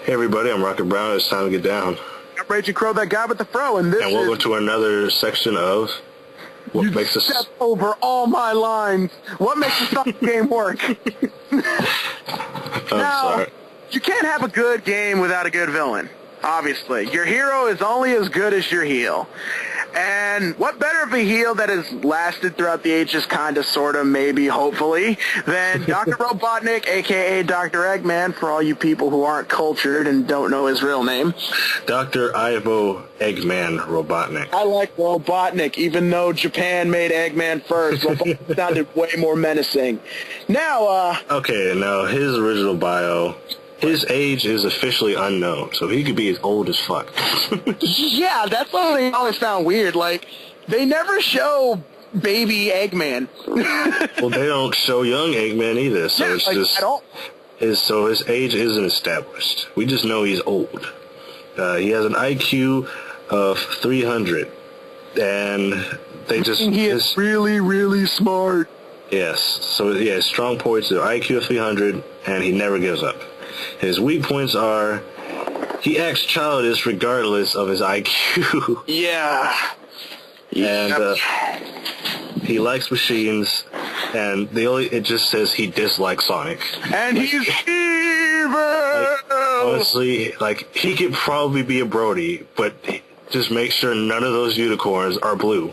Hey everybody, I'm Rocket Brown. It's time to get down. I'm Raging Crow, that guy with the fro, and welcome to another section of What Makes Us... Step over all my lines. What makes the Sonic game work? I'm sorry. You can't have a good game without a good villain, obviously. Your hero is only as good as your heel. And what better of a heel that has lasted throughout the ages, kind of, sort of, maybe, hopefully, than Dr. Robotnick, a.k.a. Dr. Eggman, for all you people who aren't cultured and don't know his real name. Dr. Ivo Eggman Robotnick. I like Robotnick, even though Japan made Eggman first. Robotnick sounded way more menacing. Now, Okay, now, his original bio... His age is officially unknown, so he could be as old as fuck. Yeah, that's one thing I always found weird. Like, they never show baby Eggman. Well, they don't show young Eggman either, so it's like, just... at all. His age isn't established. We just know he's old. He has an IQ of 300, and they just... He is really, really smart. Yes, so yeah, strong points, IQ of 300, and he never gives up. His weak points are he acts childish regardless of his IQ. Yeah. And he likes machines, and it just says he dislikes Sonic. And he's evil! Honestly, he could probably be a Brody, but just make sure none of those unicorns are blue.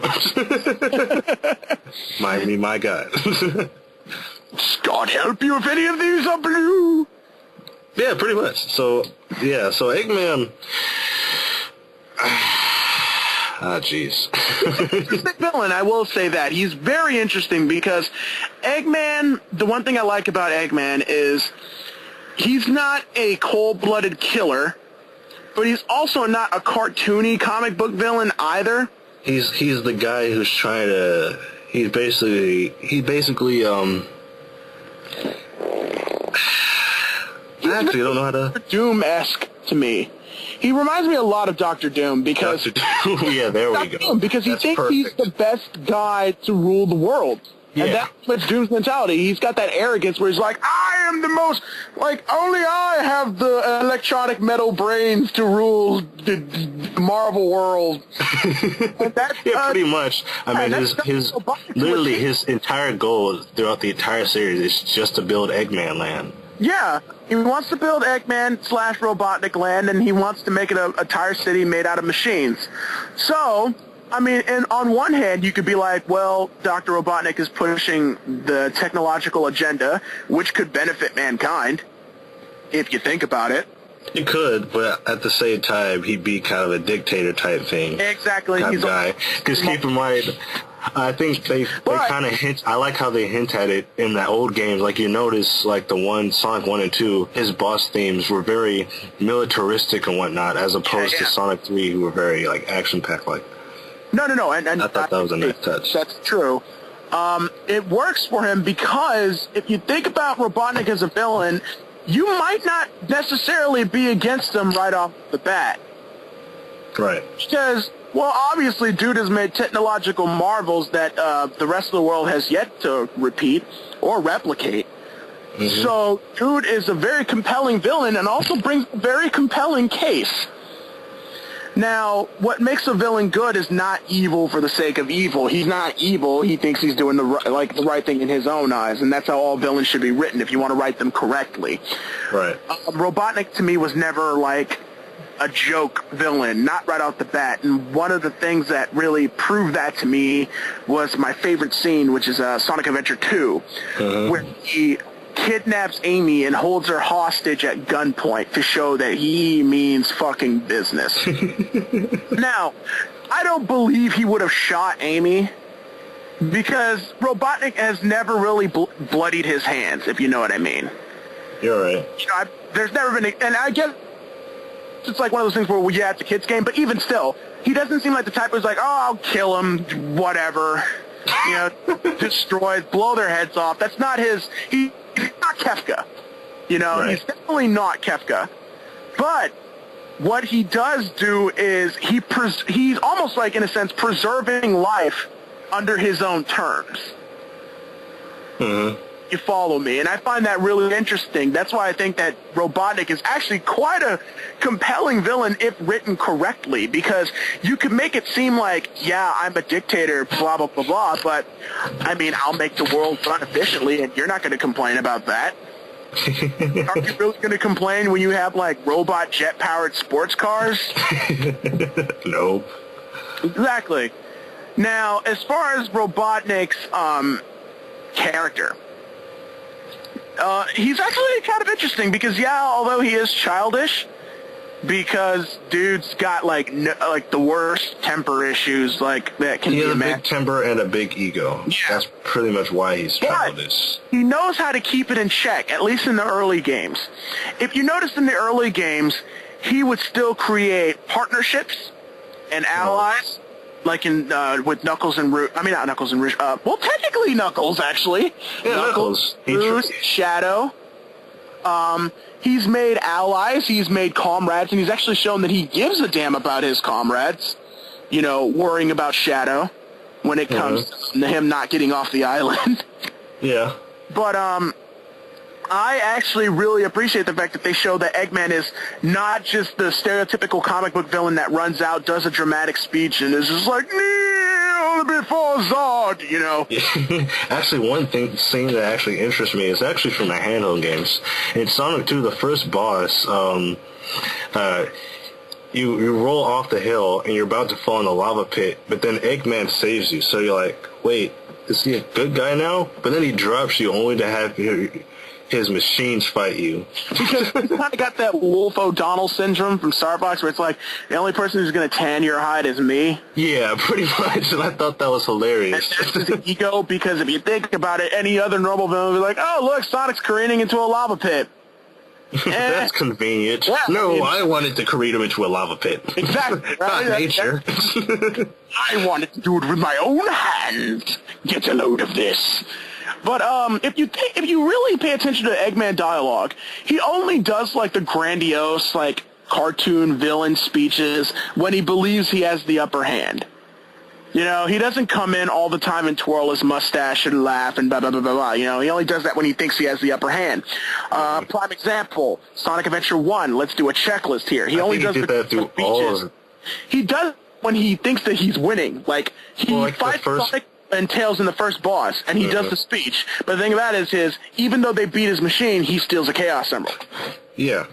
My God. God help you if any of these are blue! Yeah, pretty much. So Eggman... jeez. The villain, I will say that. He's very interesting because Eggman, the one thing I like about Eggman is he's not a cold-blooded killer, but he's also not a cartoony comic book villain either. He's the guy who's trying to... He basically I actually don't know how to... Doom-esque to me. He reminds me a lot of Dr. Doom because... Dr. Doom, yeah, there we go. Doom, because he thinks he's the best guy to rule the world. Yeah. And that's Doom's mentality. He's got that arrogance where he's like, I am the most... only I have the electronic metal brains to rule the Marvel world. Yeah, pretty much. I mean, his entire goal throughout the entire series is just to build Eggman Land. Yeah, he wants to build Eggman/Robotnick Land, and he wants to make it a tire city made out of machines. So, I mean, and on one hand, you could be like, well, Dr. Robotnick is pushing the technological agenda, which could benefit mankind, if you think about it. He could, but at the same time, he'd be kind of a dictator type thing. Exactly. Type guy. Because keep in mind... I think they kind of hint... I like how they hint at it in the old games. Like, you notice, the Sonic 1 and 2, his boss themes were very militaristic and whatnot, as opposed to Sonic 3, who were very, action-packed. No. And I thought that was a nice touch. That's true. It works for him because if you think about Robotnick as a villain, you might not necessarily be against him right off the bat. Right. Because... well, obviously, dude has made technological marvels that the rest of the world has yet to repeat or replicate. Mm-hmm. So, dude is a very compelling villain and also brings a very compelling case. Now, what makes a villain good is not evil for the sake of evil. He's not evil. He thinks he's doing the right thing in his own eyes, and that's how all villains should be written if you want to write them correctly. Right. Robotnick, to me, was never, a joke villain, not right off the bat. And one of the things that really proved that to me was my favorite scene, which is Sonic Adventure 2, where he kidnaps Amy and holds her hostage at gunpoint to show that he means fucking business. Now, I don't believe he would have shot Amy because Robotnick has never really bloodied his hands, if you know what I mean. You're right. There's never been and I guess it's one of those things where, it's a kid's game, but even still, he doesn't seem like the type who's like, oh, I'll kill him, whatever, destroy, blow their heads off. That's not he's not Kefka, Right. He's definitely not Kefka. But what he does do is he's almost in a sense, preserving life under his own terms. Mm-hmm. you follow me. And I find that really interesting. That's why I think that Robotnik is actually quite a compelling villain if written correctly, because you can make it seem like, yeah, I'm a dictator, blah, blah, blah, blah, but, I mean, I'll make the world run efficiently, and you're not going to complain about that. Are you really going to complain when you have, like, robot jet-powered sports cars? Nope. Exactly. Now, as far as Robotnik's character, he's actually kind of interesting because, yeah, although he is childish, because dude's got like the worst temper issues like that can be imagined. He has a big temper and a big ego. Yeah. That's pretty much why he's childish. But he knows how to keep it in check, at least in the early games. If you noticed in the early games, he would still create partnerships and allies. Like in with Knuckles and Rouge. I mean, not Knuckles and Rouge. Well, technically Knuckles, actually. Yeah, Knuckles. Rouge, Shadow. He's made allies. He's made comrades, and he's actually shown that he gives a damn about his comrades. You know, worrying about Shadow when it comes to him not getting off the island. Yeah. But I actually really appreciate the fact that they show that Eggman is not just the stereotypical comic book villain that runs out, does a dramatic speech, and is just like, kneel before Zod, you know? Actually, one scene that actually interests me is actually from the handheld games. In Sonic 2, the first boss, you roll off the hill, and you're about to fall in the lava pit, but then Eggman saves you, so you're like, wait, is he a good guy now? But then he drops you only to have his machines fight you. Because he kind of got that Wolf O'Donnell syndrome from Starbucks, where it's like, the only person who's going to tan your hide is me. Yeah, pretty much, and I thought that was hilarious. And that's his ego, because if you think about it, any other normal villain would be like, oh, look, Sonic's careening into a lava pit. That's convenient. Yeah, no, I wanted to careen him into a lava pit. Exactly. Not nature. I wanted to do it with my own hand. Get a load of this. But if you really pay attention to Eggman dialogue, he only does like the grandiose, like cartoon villain speeches when he believes he has the upper hand. You know, he doesn't come in all the time and twirl his mustache and laugh and blah, blah, blah, blah, blah. You know, he only does that when he thinks he has the upper hand. Prime example, Sonic Adventure 1. Let's do a checklist here. He does that through all of it. He does when he thinks that he's winning. Like, he fights Sonic and Tails in the first boss, and he does the speech. But the thing about it is even though they beat his machine, he steals a Chaos Emerald. Yeah.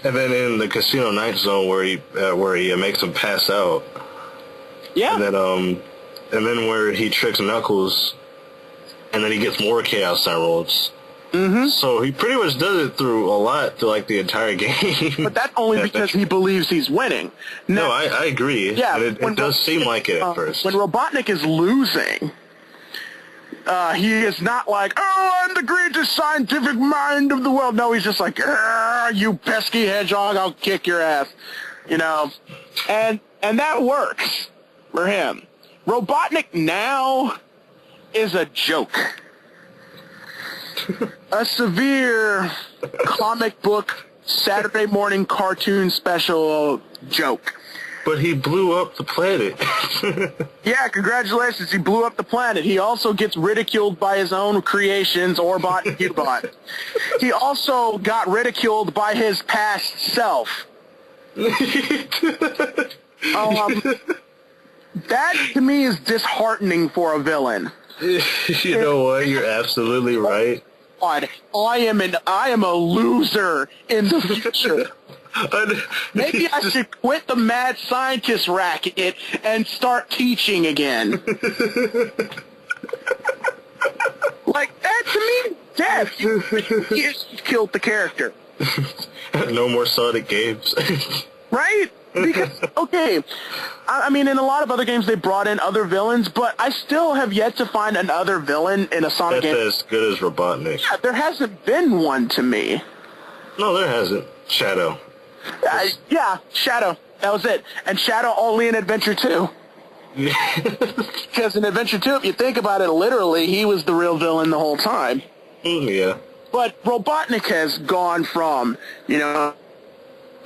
And then in the Casino Night Zone where he makes him pass out. Yeah. And then where he tricks Knuckles, and then he gets more Chaos Emeralds. Mm-hmm. So he pretty much does it through like the entire game. But that's only because he believes he's winning. No, I agree. Yeah, and it does seem like it at first. When Robotnik is losing, he is not like, oh, I'm the greatest scientific mind of the world. No, he's just like, you pesky hedgehog, I'll kick your ass. You know, and that works for him. Robotnik now is a joke. A severe comic book Saturday morning cartoon special joke. But he blew up the planet. Yeah, congratulations. He blew up the planet. He also gets ridiculed by his own creations, Orbot and Cubot. He also got ridiculed by his past self. That, to me, is disheartening for a villain. You know what? You're absolutely right. God, I am a loser in the future. Maybe I should quit the mad scientist racket and start teaching again. Like, that to me, death. He killed the character. No more Sonic games. Right? Because, okay, I mean, in a lot of other games they brought in other villains, but I still have yet to find another villain in a Sonic game. That's as good as Robotnik. Yeah, there hasn't been one to me. No, there hasn't. Shadow. Yeah, Shadow. That was it. And Shadow only in Adventure 2. Because in Adventure 2, if you think about it, literally, he was the real villain the whole time. Yeah. But Robotnik has gone from, you know,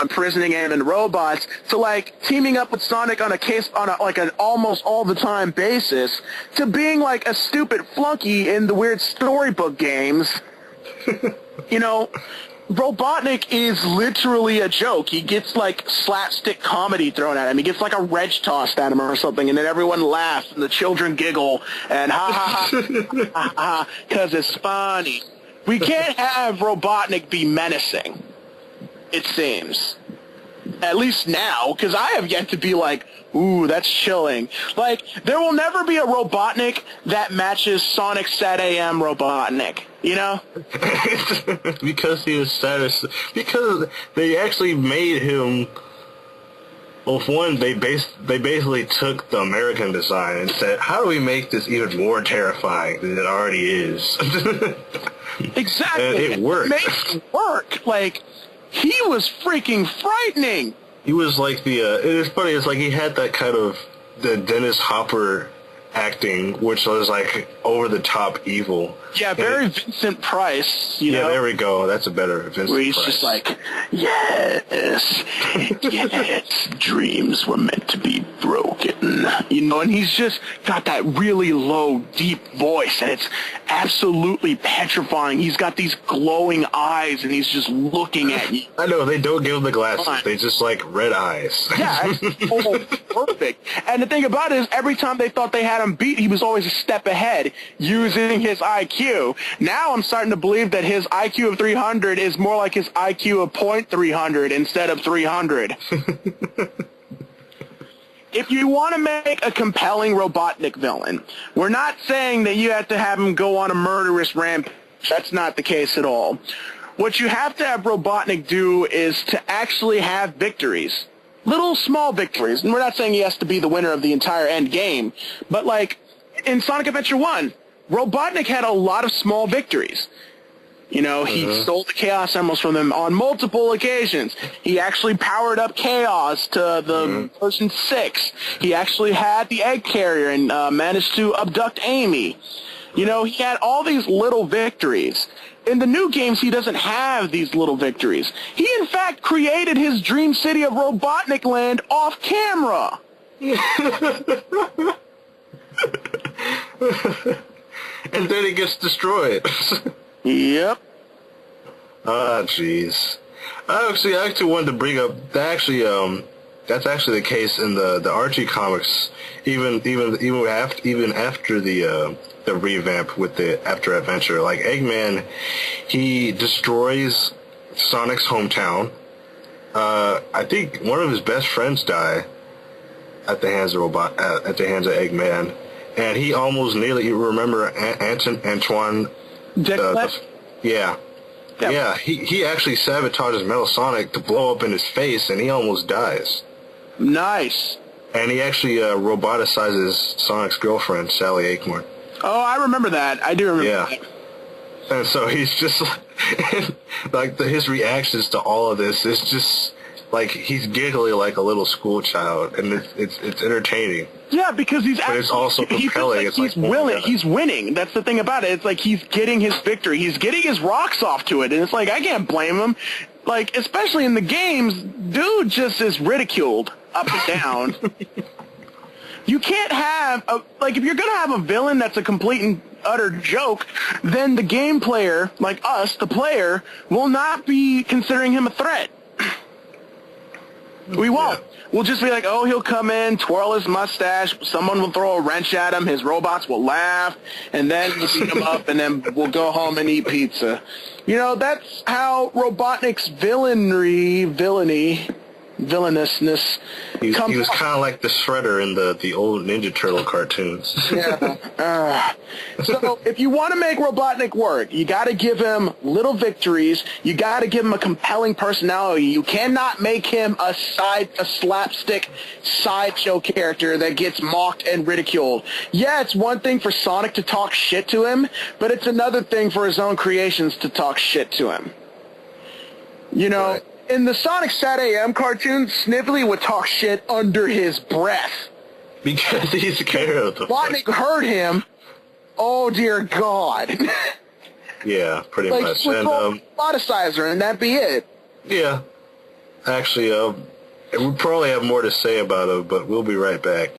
imprisoning him and robots, to like teaming up with Sonic on an almost all the time basis, to being like a stupid flunky in the weird storybook games. You know, Robotnik is literally a joke. He gets like slapstick comedy thrown at him. He gets like a wrench tossed at him or something, and then everyone laughs and the children giggle and ha ha ha ha ha, because it's funny. We can't have Robotnik be menacing, it seems. At least now, because I have yet to be like, ooh, that's chilling. Like, there will never be a Robotnik that matches Sonic Sad AM Robotnik, you know? Because he was sad. Because they actually made him... Well, for one, they basically took the American design and said, how do we make this even more terrifying than it already is? Exactly. And it worked. It makes it work. Like, he was freaking frightening. He was like it is funny, it's like he had that kind of the Dennis Hopper acting, which was like over the top evil. Yeah, very Vincent Price, you know? Yeah, there we go. That's a better Vincent Price. Where he's just like, yes, yes, dreams were meant to be broken. You know, and he's just got that really low, deep voice, and it's absolutely petrifying. He's got these glowing eyes, and he's just looking at you. I know, they don't give him the glasses. They just like red eyes. Yeah, it's perfect. And the thing about it is, every time they thought they had him beat, he was always a step ahead using his IQ. Now I'm starting to believe that his IQ of 300 is more like his IQ of .300 instead of 300. If you want to make a compelling Robotnik villain, we're not saying that you have to have him go on a murderous rampage. That's not the case at all. What you have to have Robotnik do is to actually have victories. Little small victories. And we're not saying he has to be the winner of the entire end game, but like in Sonic Adventure 1, Robotnik had a lot of small victories. You know, he stole the Chaos Emeralds from them on multiple occasions. He actually powered up Chaos to the version 6. He actually had the egg carrier and managed to abduct Amy. You know, he had all these little victories. In the new games, he doesn't have these little victories. He, in fact, created his dream city of Robotnik Land off camera. And then it gets destroyed. Yep. Ah, jeez. I actually wanted to bring up that that's actually the case in the Archie comics. Even after the revamp with the After Adventure, like Eggman, he destroys Sonic's hometown. I think one of his best friends die at the hands of Eggman. And he almost nearly, you remember Antoine? Yeah. Yeah, he actually sabotages Metal Sonic to blow up in his face, and he almost dies. Nice. And he actually roboticizes Sonic's girlfriend, Sally Eggman. Oh, I remember that. I do remember that. And so he's just like his reactions to all of this is just like he's giggling like a little school child, and it's entertaining. Yeah, because but it's also compelling. Like he's willing. He's winning. That's the thing about it. It's like he's getting his victory. He's getting his rocks off to it, and it's like I can't blame him. Like especially in the games, dude just is ridiculed up and down. You can't have if you're gonna have a villain that's a complete and utter joke, then the game player, like us, the player, will not be considering him a threat. We won't. Yeah. We'll just be like, oh, he'll come in, twirl his mustache, someone will throw a wrench at him, his robots will laugh, and then we'll beat him up, and then we'll go home and eat pizza. You know, that's how Robotnik's villainousness he was kind of like the Shredder in the old Ninja Turtle cartoons. Yeah. So if you want to make Robotnik work, you got to give him little victories. You got to give him a compelling personality. You cannot make him a slapstick sideshow character that gets mocked and ridiculed. Yeah, it's one thing for Sonic to talk shit to him, but it's another thing for his own creations to talk shit to him. You know, right. In the Sonic Sat AM cartoon, Snively would talk shit under his breath. Because he's scared of the Robotnik heard him. Oh, dear God. Yeah, pretty much. And roboticizer, and that'd be it. Yeah. Actually, we probably have more to say about it, but we'll be right back.